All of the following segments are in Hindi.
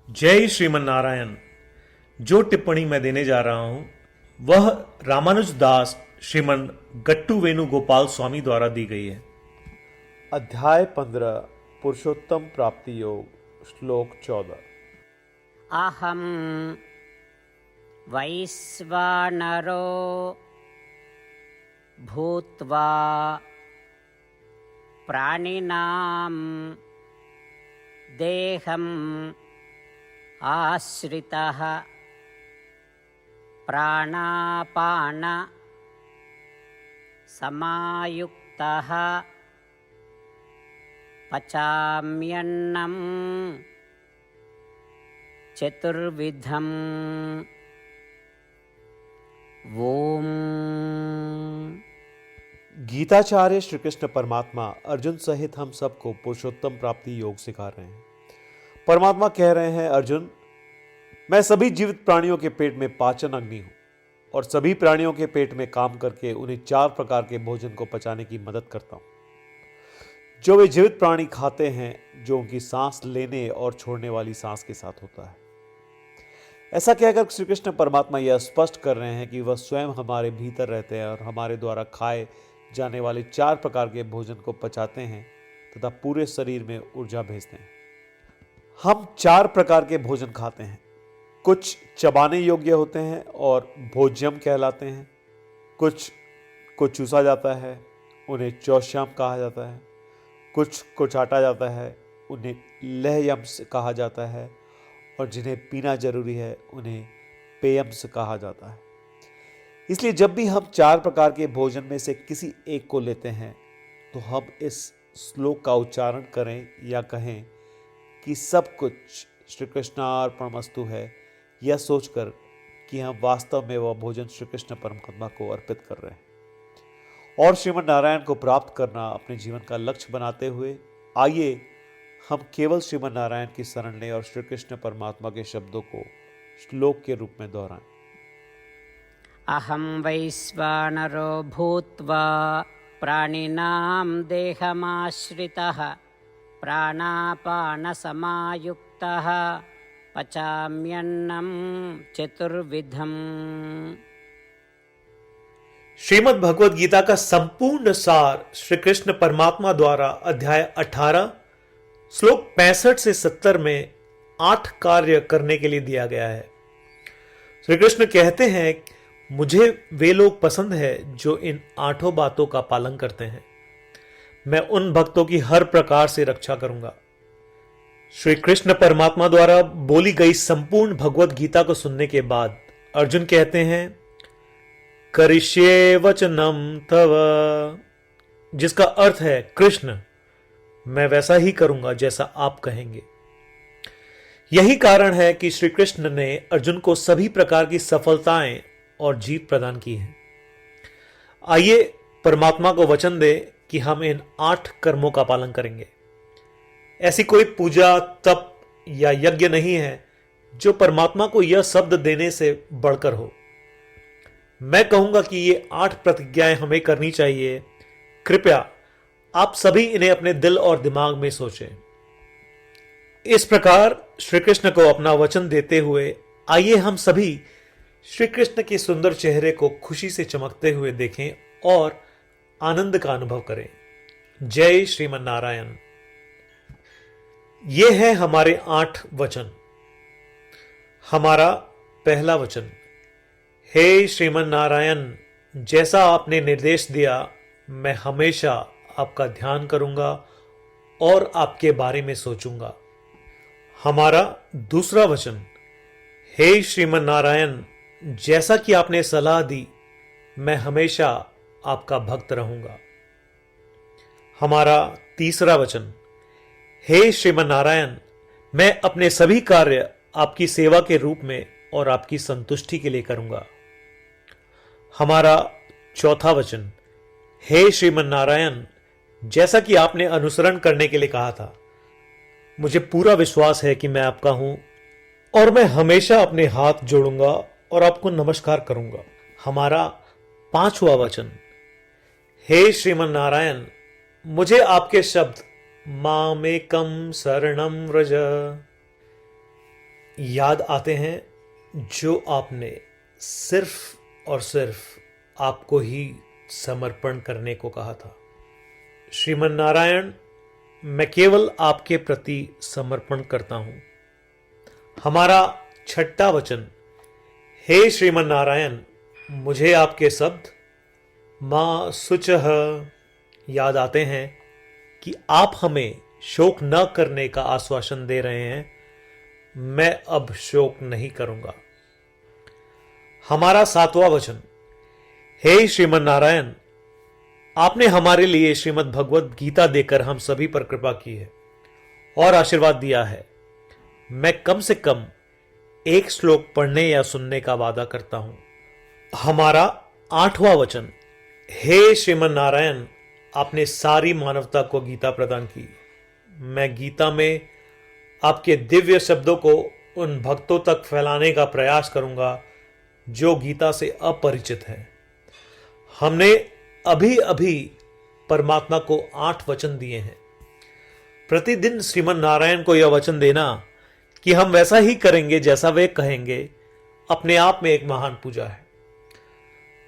जय श्रीमन नारायण। जो टिप्पणी मैं देने जा रहा हूं वह रामानुज दास श्रीमन गट्टू वेणुगोपाल स्वामी द्वारा दी गई है। अध्याय 15 पुरुषोत्तम प्राप्ति योग श्लोक 14। अहं वैश्वानरो भूत्वा प्राणिनां देहम् आश्रितः प्राणापान समायुक्तः पचाम्यन्नं चतुर्विधम्। ओम। गीताचार्य श्री कृष्ण परमात्मा अर्जुन सहित हम सबको पुरुषोत्तम प्राप्ति योग सिखा रहे हैं। परमात्मा कह रहे हैं, अर्जुन, मैं सभी जीवित प्राणियों के पेट में पाचन अग्नि हूं और सभी प्राणियों के पेट में काम करके उन्हें 4 प्रकार के भोजन को पचाने की मदद करता हूं जो वे जीवित प्राणी खाते हैं, जो उनकी सांस लेने और छोड़ने वाली सांस के साथ होता है। ऐसा कहकर श्री कृष्ण परमात्मा यह स्पष्ट कर रहे हैं कि वह स्वयं हमारे भीतर रहते हैं और हमारे द्वारा खाए जाने वाले 4 प्रकार के भोजन को पचाते हैं तथा पूरे शरीर में ऊर्जा भेजते हैं। हम 4 प्रकार के भोजन खाते हैं। कुछ चबाने योग्य होते हैं और भोज्यम कहलाते हैं। कुछ को चूसा जाता है, उन्हें चौश्याम कहा जाता है। कुछ को चाटा जाता है, उन्हें लहयम्स कहा जाता है। और जिन्हें पीना जरूरी है उन्हें पेयम्स कहा जाता है। इसलिए जब भी हम 4 प्रकार के भोजन में से किसी एक को लेते हैं तो हम इस श्लोक का उच्चारण करें या कहें कि सब कुछ श्री कृष्णार्पणमस्तु है, यह सोचकर कि हम वास्तव में वह भोजन श्री कृष्ण परमात्मा को अर्पित कर रहे हैं और श्रीमन नारायण को प्राप्त करना अपने जीवन का लक्ष्य बनाते हुए आइए हम केवल श्रीमन नारायण की शरण लें और श्री कृष्ण परमात्मा के शब्दों को श्लोक के रूप में दोहराएं। अहं वैश्वानरो भूत्वा प्राणिनां देहमाश्रितः प्राणापान समायुक्तः पचाम्यन्नं चतुर्विधम्। श्रीमद् भगवद गीता का संपूर्ण सार श्री कृष्ण परमात्मा द्वारा अध्याय 18 श्लोक 65 से 70 में 8 कार्य करने के लिए दिया गया है। श्री कृष्ण कहते हैं, मुझे वे लोग पसंद है जो इन 8 बातों का पालन करते हैं। मैं उन भक्तों की हर प्रकार से रक्षा करूंगा। श्री कृष्ण परमात्मा द्वारा बोली गई संपूर्ण भगवत गीता को सुनने के बाद अर्जुन कहते हैं, करिष्ये वचनम तव, जिसका अर्थ है, कृष्ण, मैं वैसा ही करूंगा जैसा आप कहेंगे। यही कारण है कि श्री कृष्ण ने अर्जुन को सभी प्रकार की सफलताएं और जीत प्रदान की है। आइए परमात्मा को वचन दे कि हम इन 8 कर्मों का पालन करेंगे। ऐसी कोई पूजा, तप या यज्ञ नहीं है जो परमात्मा को यह शब्द देने से बढ़कर हो। मैं कहूंगा कि ये 8 प्रतिज्ञाएं हमें करनी चाहिए। कृपया आप सभी इन्हें अपने दिल और दिमाग में सोचें। इस प्रकार श्री कृष्ण को अपना वचन देते हुए आइए हम सभी श्री कृष्ण के सुंदर चेहरे को खुशी से चमकते हुए देखें और आनंद का अनुभव करें। जय श्रीमन नारायण। ये है हमारे 8 वचन। हमारा पहला वचन, हे श्रीमन नारायण, जैसा आपने निर्देश दिया मैं हमेशा आपका ध्यान करूंगा और आपके बारे में सोचूंगा। हमारा दूसरा वचन, हे श्रीमन नारायण, जैसा कि आपने सलाह दी मैं हमेशा आपका भक्त रहूंगा। हमारा तीसरा वचन, हे श्रीमन नारायण, मैं अपने सभी कार्य आपकी सेवा के रूप में और आपकी संतुष्टि के लिए करूंगा। हमारा चौथा वचन, हे श्रीमन नारायण, जैसा कि आपने अनुसरण करने के लिए कहा था, मुझे पूरा विश्वास है कि मैं आपका हूं और मैं हमेशा अपने हाथ जोड़ूंगा और आपको नमस्कार करूंगा। हमारा 5वां वचन, हे श्रीमन नारायण, मुझे आपके शब्द मामेकम शरणम व्रज, याद आते हैं जो आपने सिर्फ और सिर्फ आपको ही समर्पण करने को कहा था। श्रीमन नारायण, मैं केवल आपके प्रति समर्पण करता हूं। हमारा छठा वचन, हे श्रीमन नारायण, मुझे आपके शब्द मां शुचः याद आते हैं कि आप हमें शोक न करने का आश्वासन दे रहे हैं। मैं अब शोक नहीं करूंगा। हमारा सातवां वचन, हे श्रीमन नारायण, आपने हमारे लिए श्रीमद् भगवत गीता देकर हम सभी पर कृपा की है और आशीर्वाद दिया है। मैं कम से कम एक श्लोक पढ़ने या सुनने का वादा करता हूं। हमारा आठवां वचन, हे श्रीमन नारायण, आपने सारी मानवता को गीता प्रदान की। मैं गीता में आपके दिव्य शब्दों को उन भक्तों तक फैलाने का प्रयास करूंगा जो गीता से अपरिचित हैं। हमने अभी अभी परमात्मा को 8 वचन दिए हैं। प्रतिदिन श्रीमन नारायण को यह वचन देना कि हम वैसा ही करेंगे जैसा वे कहेंगे, अपने आप में एक महान पूजा है।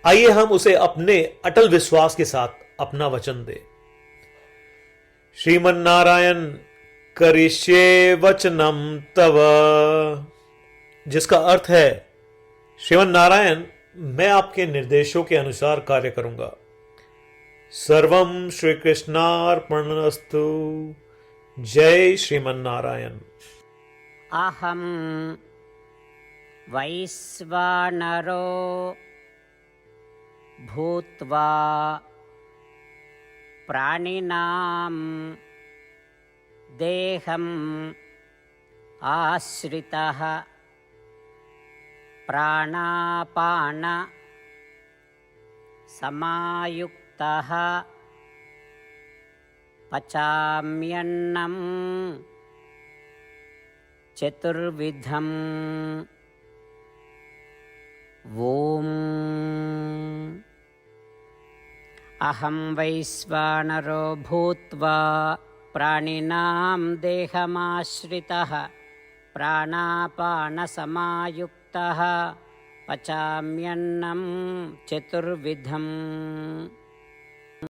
आइए हम उसे अपने अटल विश्वास के साथ अपना वचन दें। श्रीमन नारायण करिष्ये वचनम तव, जिसका अर्थ है, श्रीमन नारायण, मैं आपके निर्देशों के अनुसार कार्य करूंगा। सर्वम श्री कृष्णार्पणमस्तु। जय श्रीमन नारायण। अहं वैश्वानरो भूत्वा प्राणिनां देहम् आश्रितः प्राणापान समायुक्तः पचाम्यन्नं चतुर्विधम्। ॐ अहं वैश्वानरो भूत्वा प्राणिनां देहमाश्रितः प्राणापानसमायुक्तः पचाम्यन्नं चतुर्विधम्।